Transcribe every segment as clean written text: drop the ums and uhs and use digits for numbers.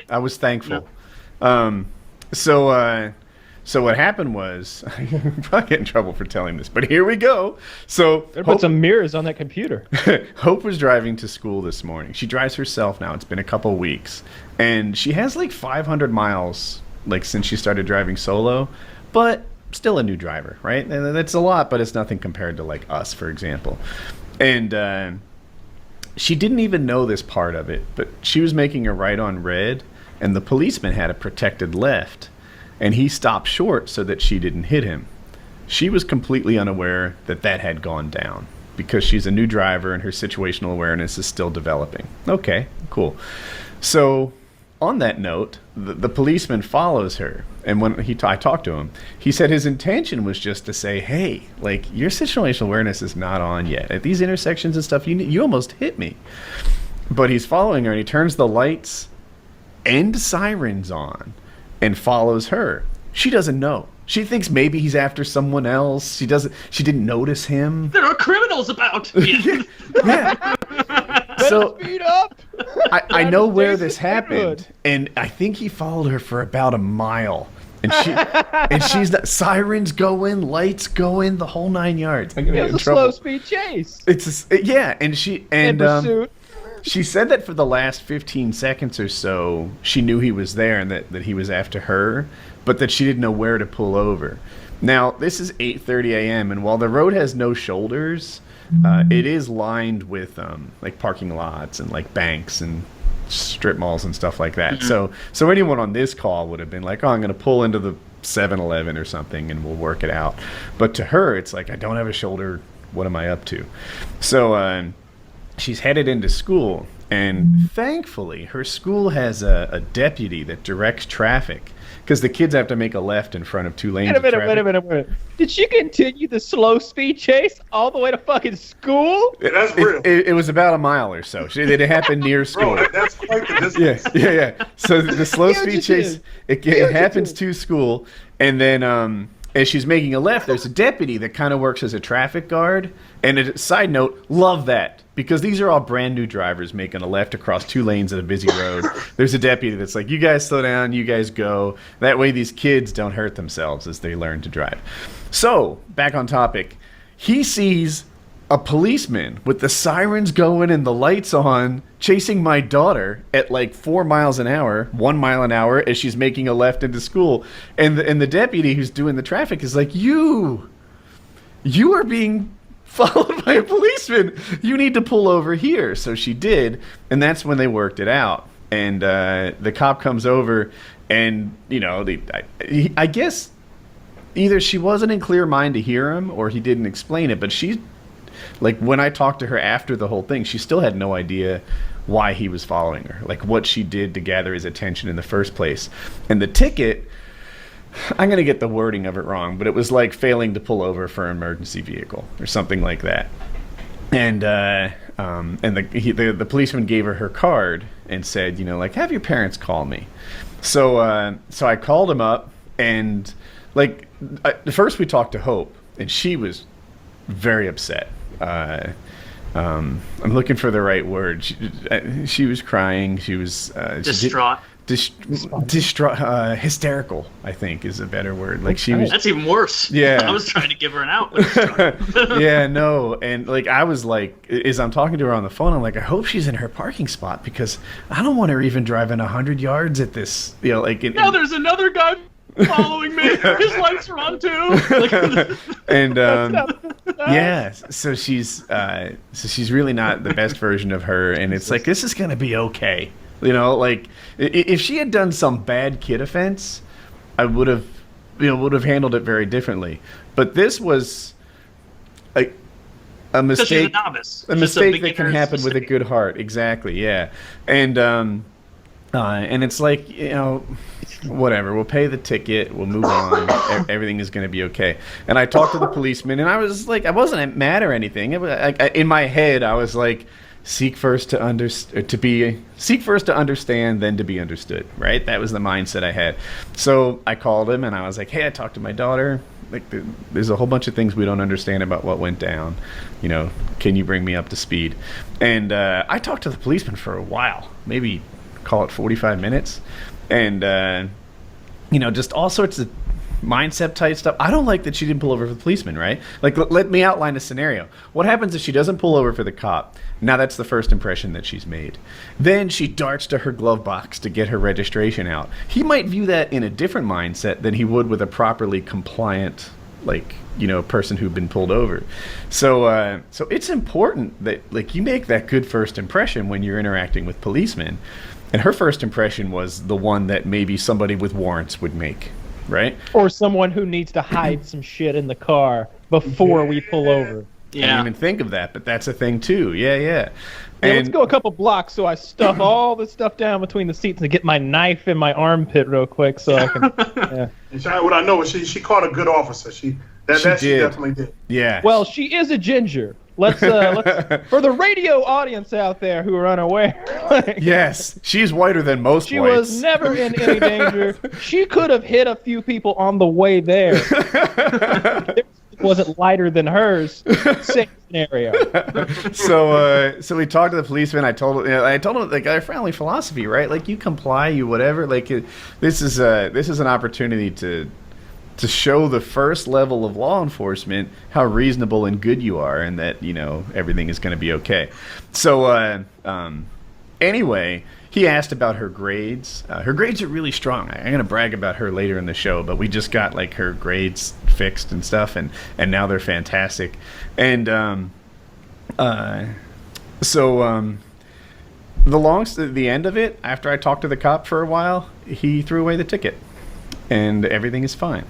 I was thankful. So what happened was, I'm probably get in trouble for telling this, but here we go. So put some mirrors on that computer. Hope was driving to school this morning. She drives herself now. It's been a couple weeks, and she has like 500 miles like since she started driving solo, but still a new driver, right? And that's a lot, but it's nothing compared to like us, for example. And she didn't even know this part of it, but she was making a right on red, and the policeman had a protected left. And he stopped short so that she didn't hit him. She was completely unaware that that had gone down because she's a new driver and her situational awareness is still developing. Okay, cool. So on that note, the policeman follows her. And when I talked to him, he said his intention was just to say, hey, like, your situational awareness is not on yet. At these intersections and stuff, you almost hit me. But he's following her, and he turns the lights and sirens on and follows her. She doesn't know. She thinks maybe he's after someone else. She didn't notice him. There are criminals about. Yeah. So speed up. I know where this happened, and I think he followed her for about a mile. And she's not, sirens going, lights going, the whole 9 yards. I'm gonna get in trouble. Slow speed chase. She said that for the last 15 seconds or so, she knew he was there and that he was after her, but that she didn't know where to pull over. Now, this is 8:30 a.m., and while the road has no shoulders, it is lined with like parking lots and like banks and strip malls and stuff like that. Mm-hmm. So anyone on this call would have been like, oh, I'm going to pull into the 7-Eleven or something and we'll work it out. But to her, it's like, I don't have a shoulder. What am I up to? So she's headed into school, and thankfully her school has a deputy that directs traffic because the kids have to make a left in front of 2 lanes of traffic. Wait a minute. Did she continue the slow speed chase all the way to fucking school? Yeah, that's real. It was about a mile or so. It happened near school. Bro, that's quite the distance. Yeah. So the slow speed chase, it happens to school, and then as she's making a left, there's a deputy that kind of works as a traffic guard. And a side note, love that. Because these are all brand new drivers making a left across 2 lanes at a busy road. There's a deputy that's like, you guys slow down, you guys go. That way these kids don't hurt themselves as they learn to drive. So, back on topic, he sees a policeman with the sirens going and the lights on chasing my daughter at like 4 miles an hour, 1 mile an hour as she's making a left into school. And the deputy who's doing the traffic is like, you are being followed by a policeman. You need to pull over here. So she did, and that's when they worked it out. And the cop comes over, and I guess either she wasn't in clear mind to hear him, or he didn't explain it. But she, like, when I talked to her after the whole thing, she still had no idea why he was following her, like what she did to gather his attention in the first place. And the ticket, I'm going to get the wording of it wrong, but it was like failing to pull over for an emergency vehicle or something like that. And the policeman gave her card and said, like, have your parents call me. So I called him up, and like first we talked to Hope, and she was very upset. I'm looking for the right word. She was crying. She was distraught. Hysterical, I think, is a better word. Like, she was. That's even worse. Yeah. I was trying to give her an outlet. Yeah, no, and like I was like, as I'm talking to her on the phone, I'm like, I hope she's in her parking spot because I don't want her even driving 100 yards at this. Now there's another guy following me. His lights are on too. And yeah, so she's really not the best version of her, and it's like, this is gonna be okay. Like, if she had done some bad kid offense, I would have handled it very differently. But this was a mistake. She's a novice. A mistake that can happen with a good heart. Exactly. Yeah. And it's like, whatever. We'll pay the ticket. We'll move on. Everything is going to be okay. And I talked to the policeman, and I was like, I wasn't mad or anything. In my head, I was like, seek first to understand, then to be understood. Right? That was the mindset I had. So I called him, and I was like, hey, I talked to my daughter. Like, there's a whole bunch of things we don't understand about what went down. Can you bring me up to speed? And I talked to the policeman for a while, maybe a call it 45 minutes. And, just all sorts of mindset type stuff. I don't like that she didn't pull over for the policeman, right? Like, let me outline a scenario. What happens if she doesn't pull over for the cop? Now that's the first impression that she's made. Then she darts to her glove box to get her registration out. He might view that in a different mindset than he would with a properly compliant, person who'd been pulled over. So it's important that, you make that good first impression when you're interacting with policemen. And her first impression was the one that maybe somebody with warrants would make. Right? Or someone who needs to hide some shit in the car before we pull over. Yeah. I didn't even think of that, but that's a thing too. Yeah. Let's go a couple blocks so I stuff all this stuff down between the seats and get my knife in my armpit real quick so I can. Yeah. And what I know is she caught a good officer. She definitely did. Yeah. Well, she is a ginger. Let's for the radio audience out there who are unaware. Yes, she's whiter than most she whites. She was never in any danger. She could have hit a few people on the way there. It wasn't lighter than hers. Same scenario. So we talked to the policeman. I told him like our family philosophy, right? Like you comply, you whatever. Like this is an opportunity to show the first level of law enforcement how reasonable and good you are and that, everything is going to be okay. So, anyway, he asked about her grades. Her grades are really strong. I'm going to brag about her later in the show, but we just got, her grades fixed and stuff, and now they're fantastic. And, the end of it, after I talked to the cop for a while, he threw away the ticket. And everything is fine.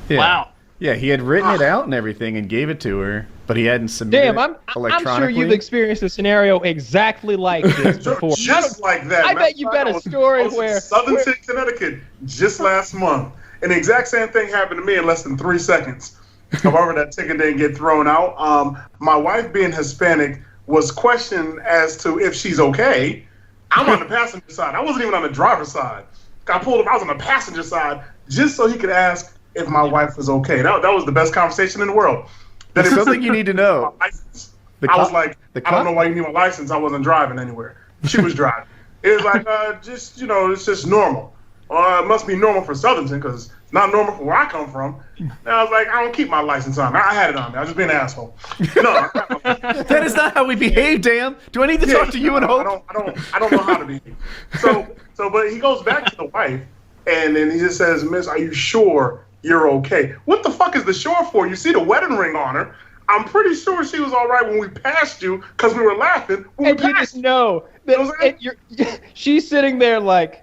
Yeah. Wow. Yeah, he had written it out and everything and gave it to her, but he hadn't submitted it electronically. I'm sure you've experienced a scenario exactly like this before. Just like that. I bet you got a story where... Southern Connecticut just last month. And the exact same thing happened to me in less than 3 seconds. However, that ticket didn't get thrown out. My wife, being Hispanic, was questioned as to if she's okay. I'm on the passenger side. I wasn't even on the driver's side. I pulled up. I was on the passenger side just so he could ask if my wife was okay. That was the best conversation in the world. There's something you need to know. I was like, I don't know why you need my license. I wasn't driving anywhere. She was driving. It was like, it's just normal. It must be normal for Southernton because it's not normal for where I come from. And I was like, I don't keep my license on. I had it on there. I was just being an asshole. No, that is not how we behave, damn. Do I need to talk to you and Hope? I don't know how to behave. But he goes back to the wife, and then he just says, Miss, are you sure you're okay? What the fuck is the sure for? You see the wedding ring on her. I'm pretty sure she was all right when we passed you because we were laughing. And you just know that she's sitting there like,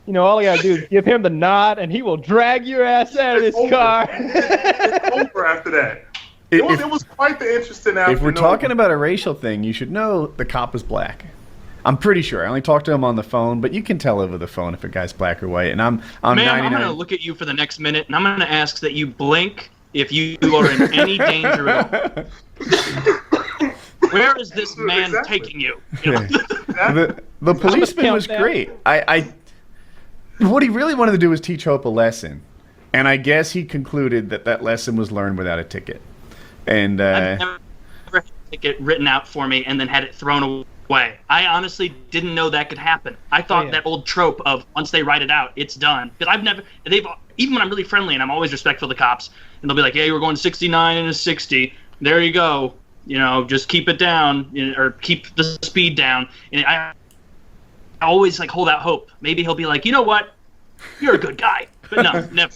all you gotta do is give him the nod, and he will drag your ass out of this car. It's over after that. It was quite the interesting afternoon. If we're talking about a racial thing, you should know the cop was black. I'm pretty sure. I only talked to him on the phone, but you can tell over the phone if a guy's black or white. And I'm 99. I'm going to look at you for the next minute, and I'm going to ask that you blink if you are in any danger at all. Where is this man taking you? The policeman was great. What he really wanted to do was teach Hope a lesson. And I guess he concluded that lesson was learned without a ticket. And I've never had a ticket written out for me and then had it thrown away. I honestly didn't know that could happen. I thought that old trope of once they write it out, it's done. Because even when I'm really friendly and I'm always respectful of the cops, and they'll be like, yeah, you were going 69 and a 60. There you go. Just keep it down or keep the speed down. And I always hold out hope. Maybe he'll be like, you know what? You're a good guy. But no, never.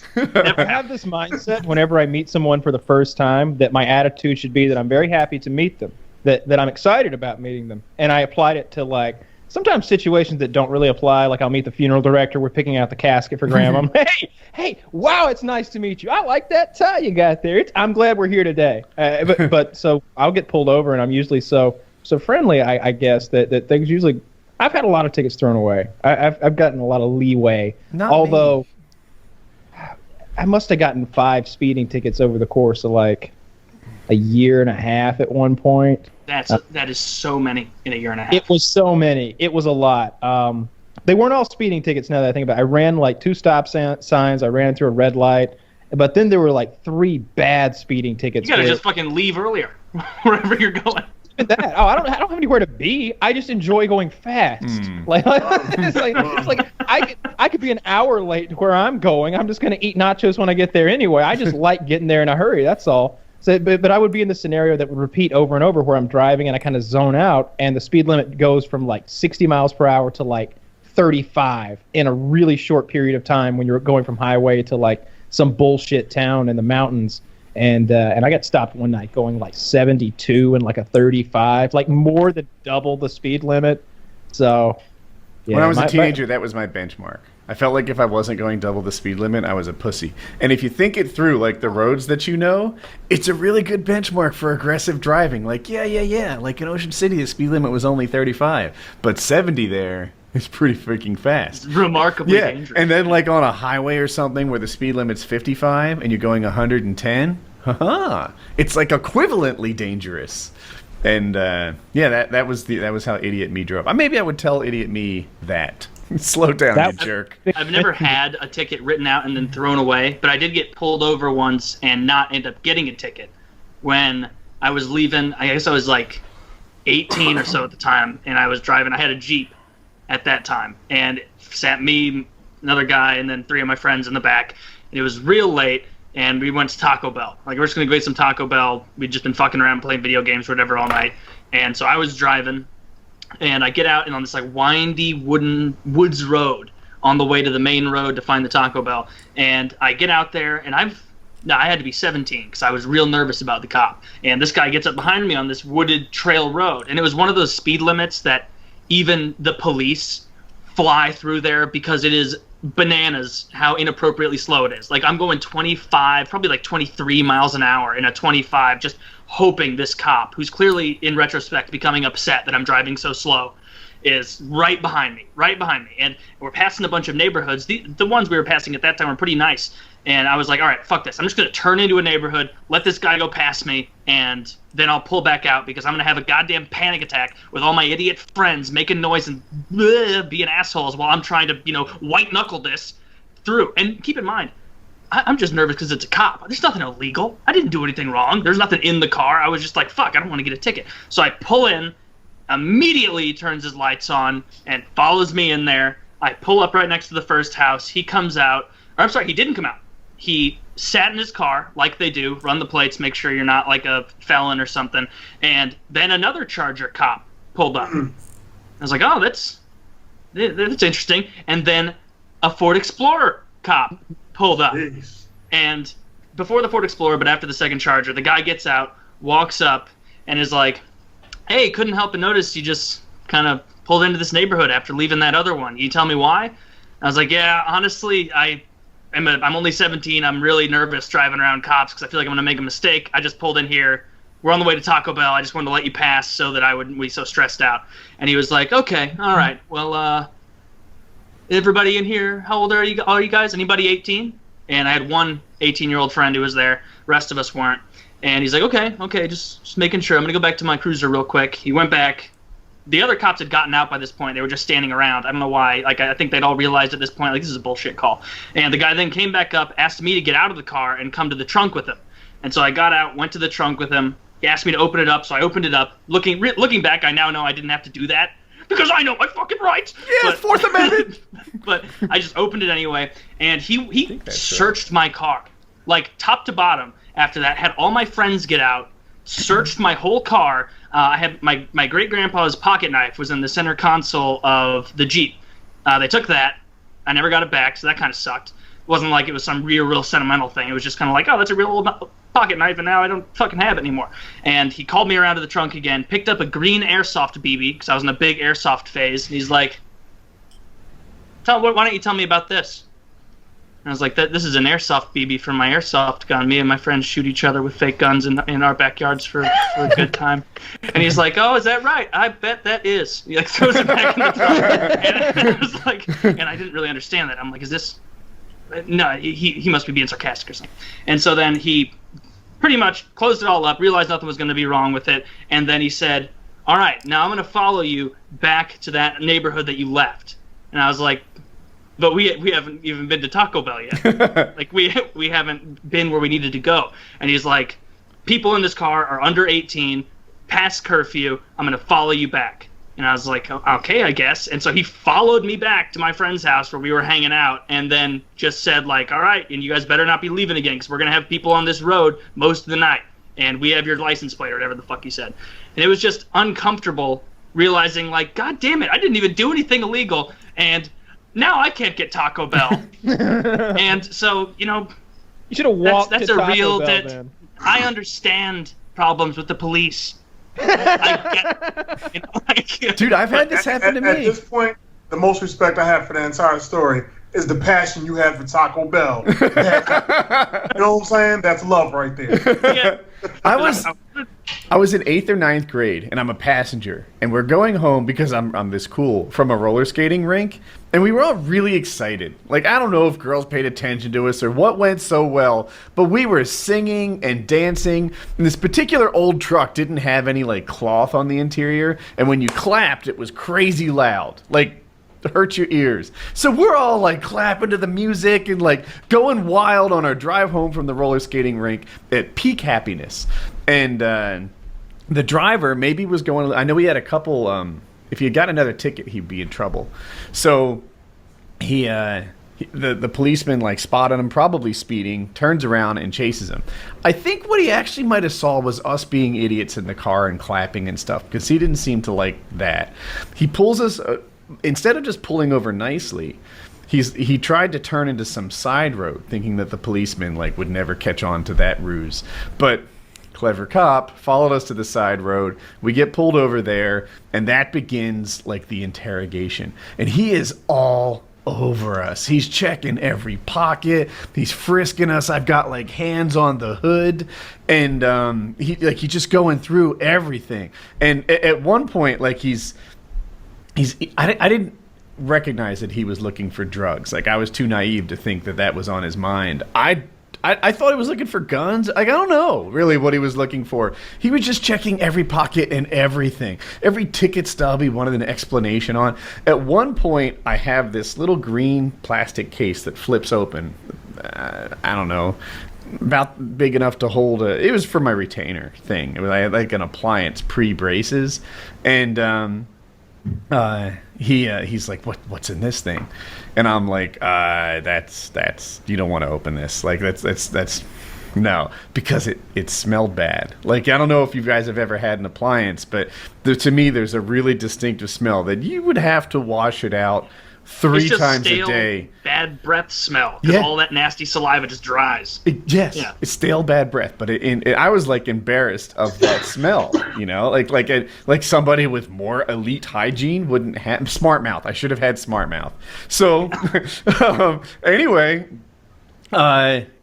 I have this mindset whenever I meet someone for the first time that my attitude should be that I'm very happy to meet them, that I'm excited about meeting them. And I applied it to sometimes situations that don't really apply. Like I'll meet the funeral director. We're picking out the casket for Grandma. I'm like, hey, wow, it's nice to meet you. I like that tie you got there. I'm glad we're here today. But so I'll get pulled over, and I'm usually so friendly, I guess, that things usually... I've had a lot of tickets thrown away. I've gotten a lot of leeway. Although me. I must have gotten 5 speeding tickets over the course of a year and a half at one point. That is so many in a year and a half. It was so many. It was a lot. They weren't all speeding tickets now that I think about it. I ran 2 stop signs. I ran through a red light. But then there were 3 bad speeding tickets. You gotta just fucking leave earlier wherever you're going. even that. Oh, I don't have anywhere to be. I just enjoy going fast. It's like I could be an hour late to where I'm going. I'm just gonna eat nachos when I get there anyway. I just like getting there in a hurry. That's all. So, but I would be in the scenario that would repeat over and over where I'm driving and I kind of zone out, and the speed limit goes from like 60 miles per hour to like 35 in a really short period of time when you're going from highway to like some bullshit town in the mountains. And I got stopped one night going like 72 and like a 35, like more than double the speed limit. So yeah, when I was a teenager, that was my benchmark. I felt like if I wasn't going double the speed limit, I was a pussy. And if you think it through, like the roads that you know, it's a really good benchmark for aggressive driving. Like, yeah. Like in Ocean City, the speed limit was only 35, but 70 there is pretty freaking fast. It's remarkably dangerous. And then like on a highway or something where the speed limit's 55 and you're going 110, it's like equivalently dangerous. And that was how Idiot Me drove. Maybe I would tell Idiot Me that. Slow down, you jerk. I've never had a ticket written out and then thrown away, but I did get pulled over once and not end up getting a ticket. When I was leaving, I guess I was like 18 or so at the time, and I was driving. I had a Jeep at that time, and it sat me, another guy, and then 3 of my friends in the back. And it was real late, and we went to Taco Bell. Like, we're just going to go eat some Taco Bell. We'd just been fucking around playing video games or whatever all night. And so I was driving, and I get out and on this like windy woods road on the way to the main road to find the Taco Bell. And I get out there, and I had to be 17 because I was real nervous about the cop. And this guy gets up behind me on this wooded trail road, and it was one of those speed limits that even the police fly through there because it is bananas how inappropriately slow it is. Like, I'm going 25, probably like 23 miles an hour in a 25, just hoping this cop, who's clearly in retrospect becoming upset that I'm driving so slow, is right behind me. And we're passing a bunch of neighborhoods. The ones we were passing at that time were pretty nice. And I was like, all right, fuck this. I'm just going to turn into a neighborhood, let this guy go past me, and then I'll pull back out because I'm going to have a goddamn panic attack with all my idiot friends making noise and being assholes while I'm trying to, white knuckle this through. And keep in mind, I'm just nervous because it's a cop. There's nothing illegal. I didn't do anything wrong. There's nothing in the car. I was just like, fuck, I don't want to get a ticket. So I pull in, immediately he turns his lights on and follows me in there. I pull up right next to the first house. He comes out. Or I'm sorry, he didn't come out. He sat in his car like they do, run the plates, make sure you're not like a felon or something. And then another Charger cop pulled up. I was like, oh, that's interesting. And then a Ford Explorer cop pulled up. Jeez. And before the Ford Explorer, but after the second Charger, the guy gets out, walks up, and is like, hey, couldn't help but notice you just kind of pulled into this neighborhood after leaving that other one. Can you tell me why? I was like, yeah, honestly, I'm only 17. I'm really nervous driving around cops because I feel like I'm going to make a mistake. I just pulled in here. We're on the way to Taco Bell. I just wanted to let you pass so that I wouldn't be so stressed out. And he was like, okay, all right. Well, everybody in here, how old are you guys? Anybody 18? And I had one 18-year-old friend who was there. The rest of us weren't. And he's like, okay, just making sure. I'm going to go back to my cruiser real quick. He went back. The other cops had gotten out by this point. They were just standing around. I don't know why. Like, I think they'd all realized at this point, like, this is a bullshit call. And the guy then came back up, asked me to get out of the car and come to the trunk with him. And so I got out, went to the trunk with him. He asked me to open it up, so I opened it up. Looking back, I now know I didn't have to do that because I know my fucking rights. Yeah, Fourth Amendment. But I just opened it anyway, and he searched my car, like top to bottom. After that, had all my friends get out, searched my whole car. I had my great-grandpa's pocket knife was in the center console of the Jeep. They took that. I never got it back, so that kind of sucked. It wasn't like it was some real sentimental thing. It was just kind of like, oh, that's a real old pocket knife, and now I don't fucking have it anymore. And he called me around to the trunk again, picked up a green airsoft BB, because I was in a big airsoft phase, and he's like, why don't you tell me about this? And I was like, this is an airsoft BB from my airsoft gun. Me and my friends shoot each other with fake guns in our backyards for a good time. And he's like, oh, is that right? I bet that is. He like throws it back in the trunk. And I was like, and I didn't really understand that. I'm like, is this? No, he must be being sarcastic or something. And so then he pretty much closed it all up, realized nothing was going to be wrong with it, and then he said, all right, now I'm going to follow you back to that neighborhood that you left. And I was like, but we haven't even been to Taco Bell yet. Like, we haven't been where we needed to go. And he's like, people in this car are under 18. past curfew. I'm going to follow you back. And I was like, okay, I guess. And so he followed me back to my friend's house where we were hanging out, and then just said, like, all right, and you guys better not be leaving again, because we're going to have people on this road most of the night, and we have your license plate, or whatever the fuck he said. And it was just uncomfortable realizing, like, God damn it, I didn't even do anything illegal, and now I can't get Taco Bell. And so, you know, you should have walked that's to a Taco real Bell, that man. I understand problems with the police. I get, you know, like, Dude, I've had this happen to me. At this point, the most respect I have for the entire story is the passion you have for Taco Bell. You know what I'm saying? That's love right there. yeah. I was in 8th or 9th grade, and I'm a passenger, and we're going home because I'm this cool from a roller skating rink, and we were all really excited. Like, I don't know if girls paid attention to us or what went so well, but we were singing and dancing, and this particular old truck didn't have any, like, cloth on the interior, and when you clapped, it was crazy loud. Like, to hurt your ears. So we're all like clapping to the music and like going wild on our drive home from the roller skating rink at peak happiness. And the driver maybe was going, I know he had a couple, if he had got another ticket, he'd be in trouble. So the policeman like spotted him, probably speeding, turns around and chases him. I think what he actually might have saw was us being idiots in the car and clapping and stuff, because he didn't seem to like that. He pulls us, instead of just pulling over nicely, he tried to turn into some side road, thinking that the policeman like would never catch on to that ruse. But clever cop followed us to the side road. We get pulled over there, and that begins like the interrogation. And he is all over us. He's checking every pocket. He's frisking us. I've got like hands on the hood, and he's just going through everything. And at one point, like I didn't recognize that he was looking for drugs. Like, I was too naive to think that that was on his mind. I thought he was looking for guns. Like, I don't know really what he was looking for. He was just checking every pocket and everything. Every ticket stub he wanted an explanation on. At one point, I have this little green plastic case that flips open. I don't know, about big enough to hold it was for my retainer thing. It was, I had like an appliance pre-braces, and he's like, what's in this thing? And I'm like, that's you don't want to open this. Like, that's no, because it smelled bad. Like, I don't know if you guys have ever had an appliance, but to me there's a really distinctive smell that you would have to wash it out 3 times stale, a day. Bad breath smell. Because all that nasty saliva just dries. Yes. It's stale bad breath. But I was like embarrassed of that smell. You know, like somebody with more elite hygiene wouldn't have smart mouth. I should have had smart mouth. So anyway,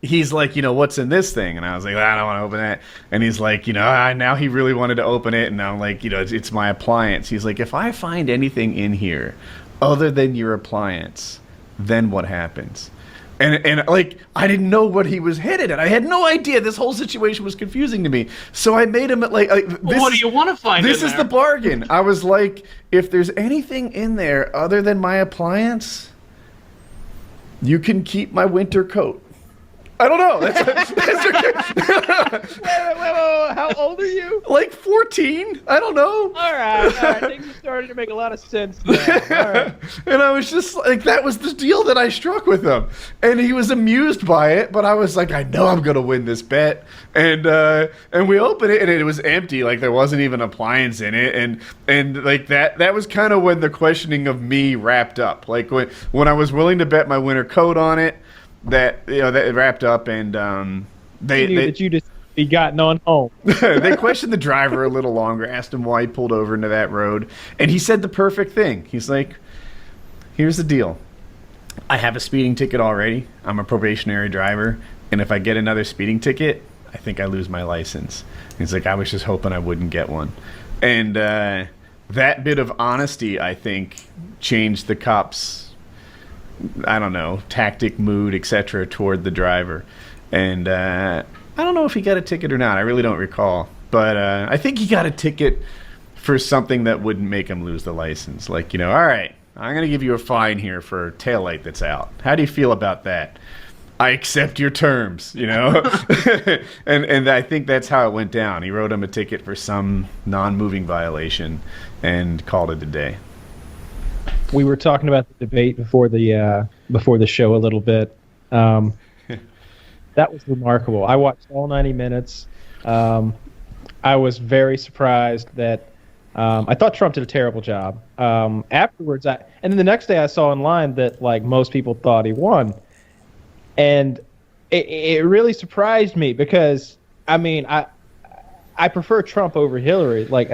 he's like, you know, what's in this thing? And I was like, I don't want to open that. And he's like, you know, now he really wanted to open it. And I'm like, you know, it's my appliance. He's like, if I find anything in here other than your appliance, then what happens? And like, I didn't know what he was headed at. I had no idea. This whole situation was confusing to me. So I made him like this, what do you want to find? This is the bargain. I was like, if there's anything in there other than my appliance, you can keep my winter coat. I don't know. Wait, how old are you? Like 14. I don't know. All right. Things are starting to make a lot of sense now. All right. And I was just like, that was the deal that I struck with him. And he was amused by it, but I was like, I know I'm going to win this bet. And we opened it, and it was empty. Like, there wasn't even an appliance in it. And like that was kind of when the questioning of me wrapped up. Like, when I was willing to bet my winter coat on it, that wrapped up, and they knew that you just be gotten on home. They questioned the driver a little longer, asked him why he pulled over into that road, and he said the perfect thing. He's like, here's the deal. I have a speeding ticket already. I'm a probationary driver, and if I get another speeding ticket, I think I lose my license. He's like, I was just hoping I wouldn't get one. And that bit of honesty, I think, changed the cops' I don't know, tactic, mood, etc. toward the driver. And I don't know if he got a ticket or not. I really don't recall. But I think he got a ticket for something that wouldn't make him lose the license. Like, you know, all right, I'm going to give you a fine here for a taillight that's out. How do you feel about that? I accept your terms, you know? and I think that's how it went down. He wrote him a ticket for some non-moving violation and called it a day. We were talking about the debate before the show a little bit. That was remarkable. I watched all 90 minutes. I was very surprised that I thought Trump did a terrible job. Afterwards, and then the next day I saw online that like most people thought he won, and it really surprised me because I mean I prefer Trump over Hillary. Like